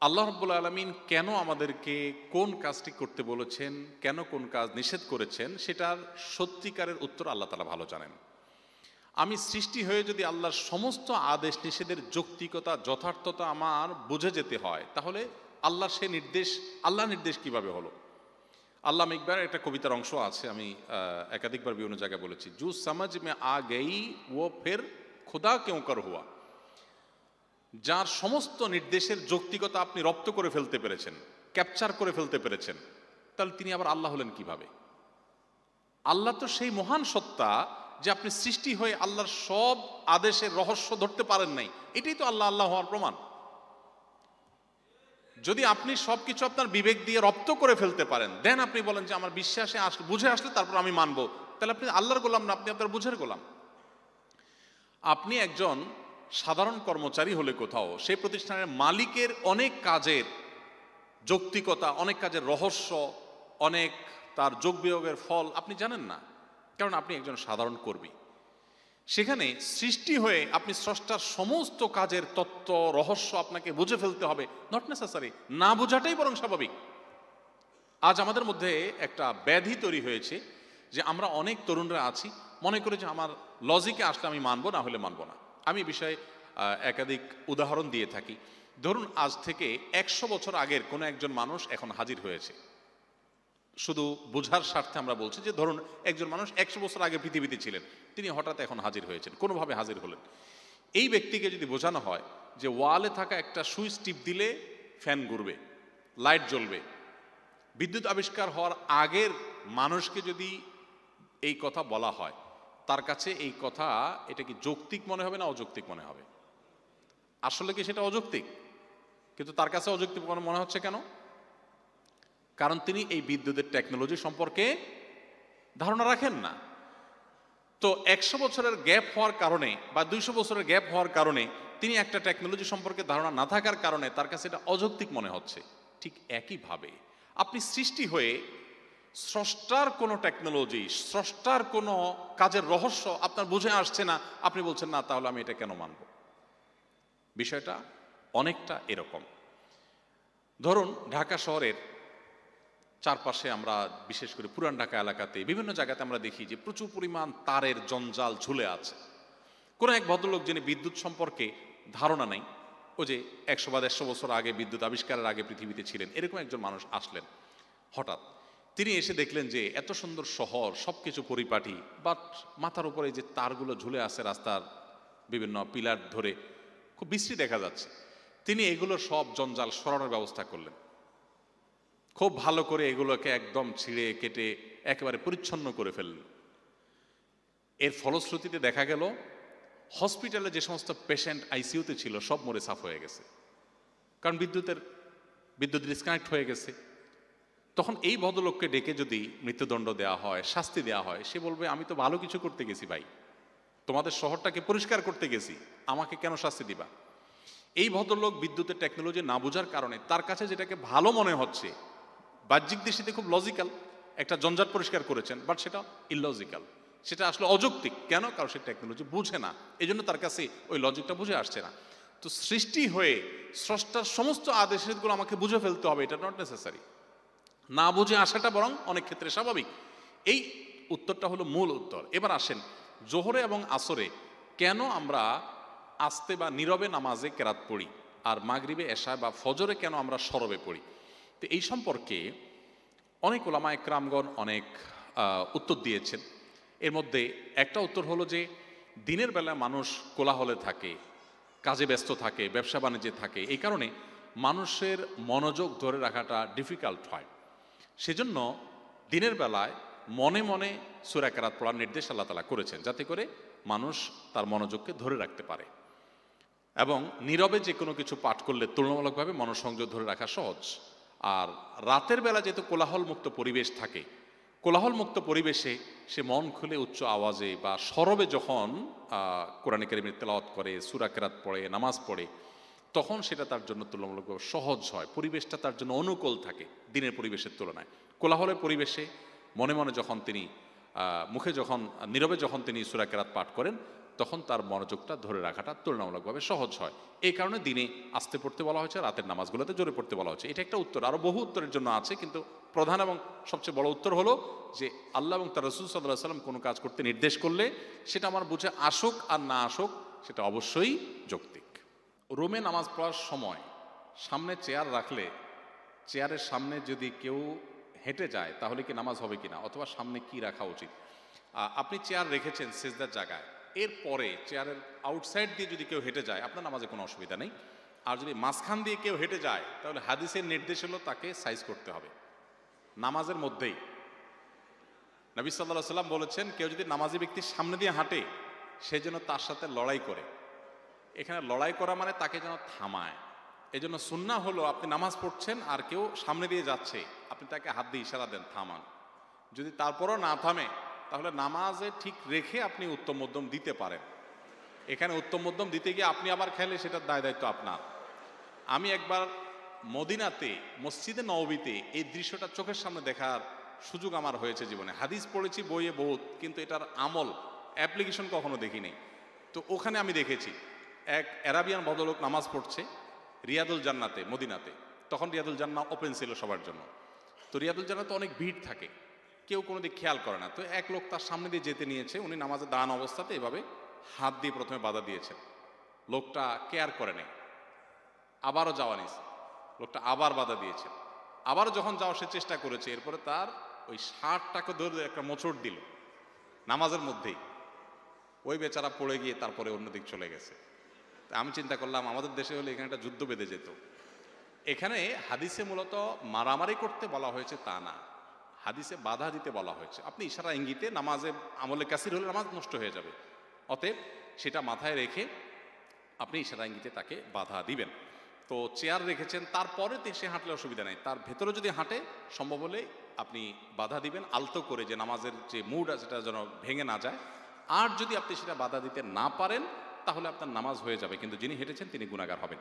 আল্লাহ রাব্বুল আলামিন কেন আমাদেরকে কোন কাজটি করতে বলেছেন, কেন কোন কাজ নিষেধ করেছেন, সেটার সত্যিকারের উত্তর আল্লাহ তাআলা ভালো জানেন। আমি সৃষ্টি হয়ে যদি আল্লাহর সমস্ত আদেশ নিষেধের যৌক্তিকতা যথার্থতা আমার বুঝে যেতে হয়, তাহলে আল্লাহর সে নির্দেশ, আল্লাহ নির্দেশ কিভাবে হলো? আল্লামা ইকবালের একটা কবিতার অংশ আছে, আমি একাধিকবার বিভিন্ন জায়গায় বলেছি, জু সমঝ মে আ গই ও ফের খুদা কেউ কর হুয়া। যার সমস্ত নির্দেশের যৌক্তিকতা আপনি রপ্ত করে ফেলতে পেরেছেন, ক্যাপচার করে ফেলতে পেরেছেন, তাহলে তিনি আবার আল্লাহ হলেন কিভাবে? আল্লাহ তো সেই মহান সত্তা যে আপনি সৃষ্টি হয়ে আল্লাহর সব আদেশের রহস্য ধরতে পারেন নাই, এটাই তো আল্লাহ আল্লাহ হওয়ার প্রমাণ। যদি আপনি সবকিছু আপনার বিবেক দিয়ে রপ্ত করে ফেলতে পারেন, দেন আপনি বলেন যে আমার বিশ্বাসে আসলে, বুঝে আসলে তারপর আমি মানবো, তাহলে আপনি আল্লাহর গোলাম না, আপনি আপনার বুঝের গোলাম। আপনি একজন সাধারণ কর্মচারী হলে কোথাও সেই প্রতিষ্ঠানের মালিকের অনেক কাজের যৌক্তিকতা, অনেক কাজের রহস্য, অনেক তার যোগ বিয়োগের ফল আপনি জানেন না, কারণ আপনি একজন সাধারণ কর্মী। সেখানে সৃষ্টি হয়ে আপনি স্রষ্টার সমস্ত কাজের তত্ত্ব রহস্য আপনাকে বুঝে ফেলতে হবে, নট নেসেসারি, না বোঝাটাই বরং স্বাভাবিক। আজ আমাদের মধ্যে একটা ব্যাধি তৈরি হয়েছে যে আমরা অনেক তরুণরা আছি, মনে করি যে আমার লজিকে আসলে আমি মানবো, না হলে মানবো না। আমি এই বিষয়ে একাধিক উদাহরণ দিয়ে থাকি। ধরুন আজ থেকে 100 বছর আগের কোনো একজন মানুষ এখন হাজির হয়েছে, শুধু বোঝার স্বার্থে আমরা বলছি যে ধরুন একজন মানুষ 100 বছর আগে পৃথিবীতে ছিলেন, তিনি হঠাৎ এখন হাজির হয়েছেন, কোনোভাবে হাজির হলেন। এই ব্যক্তিকে যদি বোঝানো হয় যে ওয়ালে থাকা একটা সুইচ টিপ দিলে ফ্যান ঘুরবে, লাইট জ্বলবে, বিদ্যুৎ আবিষ্কার হওয়ার আগের মানুষকে যদি এই কথা বলা হয়, তার কাছে এই কথা এটা কি যৌক্তিক মনে হবে না অযৌক্তিক মনে হবে? আসলে কি সেটা অযৌক্তিক? কিন্তু তার কাছে অযৌক্তিক মনে হচ্ছে কেন? কারণ তিনি এই বিদ্যুতের টেকনোলজি সম্পর্কে ধারণা রাখেন না। তো 100 বছরের গ্যাপ হওয়ার কারণে বা 200 বছরের গ্যাপ হওয়ার কারণে তিনি একটা টেকনোলজি সম্পর্কে ধারণা না থাকার কারণে তার কাছে এটা অযৌক্তিক মনে হচ্ছে। ঠিক একইভাবে আপনি সৃষ্টি হয়ে স্রষ্টার কোনো টেকনোলজি, স্রষ্টার কোনো কাজের রহস্য আপনার বুঝে আসছে না, আপনি বলছেন না, তাহলে আমি এটা কেন মানব? বিষয়টা অনেকটা এরকম। ধরুন ঢাকা শহরের চারপাশে আমরা, বিশেষ করে পুরান ঢাকা এলাকাতে বিভিন্ন জায়গাতে আমরা দেখি যে প্রচুর পরিমাণ তারের জঞ্জাল ঝুলে আছে। কোনো এক ভদ্রলোক যিনি বিদ্যুৎ সম্পর্কে ধারণা নেই, ও যে 100 বা 150 বছর আগে বিদ্যুৎ আবিষ্কারের আগে পৃথিবীতে ছিলেন, এরকম একজন মানুষ আসলেন। হঠাৎ তিনি এসে দেখলেন যে এত সুন্দর শহর, সব কিছু পরিপাটি, বাট মাথার উপরে যে তারগুলো ঝুলে আছে রাস্তার বিভিন্ন পিলার ধরে, খুব বিশ্রী দেখা যাচ্ছে। তিনি এগুলোর সব জঞ্জাল সরানোর ব্যবস্থা করলেন, খুব ভালো করে এগুলোকে একদম ছিঁড়ে কেটে একেবারে পরিচ্ছন্ন করে ফেললেন। এর ফলশ্রুতিতে দেখা গেল হসপিটালে যে সমস্ত পেশেন্ট আইসিইউতে ছিল সব মরে সাফ হয়ে গেছে, কারণ বিদ্যুৎ ডিসকানেক্ট হয়ে গেছে। তখন এই ভদ্রলোককে ডেকে যদি মৃত্যুদণ্ড দেওয়া হয়, শাস্তি দেওয়া হয়, সে বলবে আমি তো ভালো কিছু করতে গেছি ভাই, তোমাদের শহরটাকে পরিষ্কার করতে গেছি, আমাকে কেন শাস্তি দিবা? এই ভদ্রলোক বিদ্যুতের টেকনোলজি না বোঝার কারণে তার কাছে যেটাকে ভালো মনে হচ্ছে, বাহ্যিক দৃষ্টিতে খুব লজিক্যাল, একটা জঞ্জাট পরিষ্কার করেছেন, বাট সেটা ইললজিক্যাল, সেটা আসলে অযৌক্তিক। কেন? কারণ সে টেকনোলজি বুঝে না, এই জন্য তার কাছে ওই লজিকটা বুঝে আসছে না। তো সৃষ্টি হয়ে স্রষ্টার সমস্ত আদেশগুলো আমাকে বুঝে ফেলতে হবে, এটা নট নেসেসারি। না বুঝে আসাটা বরং অনেক ক্ষেত্রে স্বাভাবিক। এই উত্তরটা হলো মূল উত্তর। এবার আসেন, জোহরে এবং আসরে কেন আমরা আস্তে বা নীরবে নামাজে কেরাত পড়ি, আর মাগরিবে এশা বা ফজরে কেন আমরা সরবে পড়ি? তো এই সম্পর্কে অনেক ওলামা একরামগণ অনেক উত্তর দিয়েছেন। এর মধ্যে একটা উত্তর হলো যে দিনের বেলা মানুষ কোলাহলে থাকে, কাজে ব্যস্ত থাকে, ব্যবসা বাণিজ্যে থাকে, এই কারণে মানুষের মনোযোগ ধরে রাখাটা ডিফিকাল্ট হয়। সেজন্য দিনের বেলায় মনে মনে সূরা কেরাত পড়ার নির্দেশ আল্লাহ তাআলা করেছেন, যাতে করে মানুষ তার মনোযোগকে ধরে রাখতে পারে। এবং নীরবে যে কোনো কিছু পাঠ করলে তুলনামূলকভাবে মনোসংযোগ ধরে রাখা সহজ। আর রাতের বেলা যেহেতু কোলাহলমুক্ত পরিবেশ থাকে, কোলাহলমুক্ত পরিবেশে সে মন খুলে উচ্চ আওয়াজে বা সরবে যখন কোরআনে কারীমের তেলাওয়াত করে, সূরা কেরাত পড়ে, নামাজ পড়ে, তখন সেটা তার জন্য তুলনামূলকভাবে সহজ হয়, পরিবেশটা তার জন্য অনুকূল থাকে দিনের পরিবেশের তুলনায়। কোলাহলের পরিবেশে মনে মনে যখন তিনি মুখে যখন নীরবে যখন তিনি সূরা কেরাত পাঠ করেন, তখন তার মনোযোগটা ধরে রাখাটা তুলনামূলকভাবে সহজ হয়। এই কারণে দিনে আস্তে পড়তে বলা হয়েছে, রাতের নামাজগুলোতে জোরে পড়তে বলা হচ্ছে। এটা একটা উত্তর, আরও বহু উত্তরের জন্য আছে, কিন্তু প্রধান এবং সবচেয়ে বড় উত্তর হলো যে আল্লাহ এবং তার রাসূল সাল্লাল্লাহু আলাইহি ওয়াসাল্লাম কোনো কাজ করতে নির্দেশ করলে সেটা আমার বুঝে আসুক আর না আসুক, সেটা অবশ্যই যৌক্তিক। রুমে নামাজ পড়ার সময় সামনে চেয়ার রাখলে চেয়ারের সামনে যদি কেউ হেঁটে যায় তাহলে কি নামাজ হবে কিনা, অথবা সামনে কি রাখা উচিত? আপনি চেয়ার রেখেছেন সেজদার জায়গায়, এরপরে চেয়ারের আউটসাইড দিয়ে যদি কেউ হেঁটে যায় আপনার নামাজে কোনো অসুবিধা নেই। আর যদি মাঝখান দিয়ে কেউ হেঁটে যায় তাহলে হাদিসের নির্দেশ হলো তাকে সাইজ করতে হবে নামাজের মধ্যেই। নবী সাল্লাল্লাহু আলাইহি ওয়াসাল্লাম বলেছেন, কেউ যদি নামাজি ব্যক্তির সামনে দিয়ে হাঁটে সে যেন তার সাথে লড়াই করে। এখানে লড়াই করা মানে তাকে যেন থামায়। এই জন্য সুন্নাহ হলো আপনি নামাজ পড়ছেন আর কেউ সামনে দিয়ে যাচ্ছে, আপনি তাকে হাত দিয়ে ইশারা দেন থামান। যদি তারপরও না থামে তাহলে নামাজে ঠিক রেখে আপনি উত্তম মধ্যম দিতে পারেন। এখানে উত্তম মধ্যম দিতে গিয়ে আপনি আবার খেলে সেটার দায় দায়িত্ব আপনার। আমি একবার মদিনাতে মসজিদে নববীতে এই দৃশ্যটা চোখের সামনে দেখার সুযোগ আমার হয়েছে জীবনে। হাদিস পড়েছি বইয়ে বহুত, কিন্তু এটার আমল অ্যাপ্লিকেশন কখনো দেখিনি। তো ওখানে আমি দেখেছি এক অ্যারাবিয়ান ভদ্রলোক নামাজ পড়ছে রিয়াদুল জান্নাতে মদিনাতে। তখন রিয়াদুল জান্নাহ ওপেন ছিল সবার জন্য। তো রিয়াদুল জান্নাতে অনেক ভিড় থাকে, কেউ কোনো দিক খেয়াল করে না। তো এক লোক তার সামনে দিয়ে যেতে নিয়েছে, উনি নামাজে দাঁড়ানো অবস্থাতে এভাবে হাত দিয়ে প্রথমে বাধা দিয়েছেন। লোকটা কেয়ার করে নেই, আবারও যাওয়া নিয়েছে, লোকটা আবার বাধা দিয়েছে, আবারও যখন যাওয়ার সে চেষ্টা করেছে, এরপরে তার ওই শার্টটাকে ধরে একটা মোচড় দিল নামাজের মধ্যেই। ওই বেচারা পড়ে গিয়ে তারপরে অন্যদিক চলে গেছে। আমি চিন্তা করলাম আমাদের দেশে হলে এখানে একটা যুদ্ধ বেঁধে যেত। এখানে হাদিসে মূলত মারামারি করতে বলা হয়েছে তা না, হাদিসে বাধা দিতে বলা হয়েছে। আপনি ইশারা ইঙ্গিতে নামাজে আমলে কাসির হলে নামাজ নষ্ট হয়ে যাবে, অতএব সেটা মাথায় রেখে আপনি ইশারা ইঙ্গিতে তাকে বাধা দিবেন। তো চেয়ার রেখেছেন, তারপরে সে হাঁটলে অসুবিধা নেই, তার ভেতরে যদি হাঁটে সম্ভব হলে আপনি বাধা দিবেন আলতো করে, যে নামাজের যে মুড আছে সেটা যেন ভেঙে না যায়। আর যদি আপনি সেটা বাধা দিতে না পারেন তাহলে আপনার নামাজ হয়ে যাবে, কিন্তু যিনি হেঁটেছেন তিনি গুনাহগার হবেন।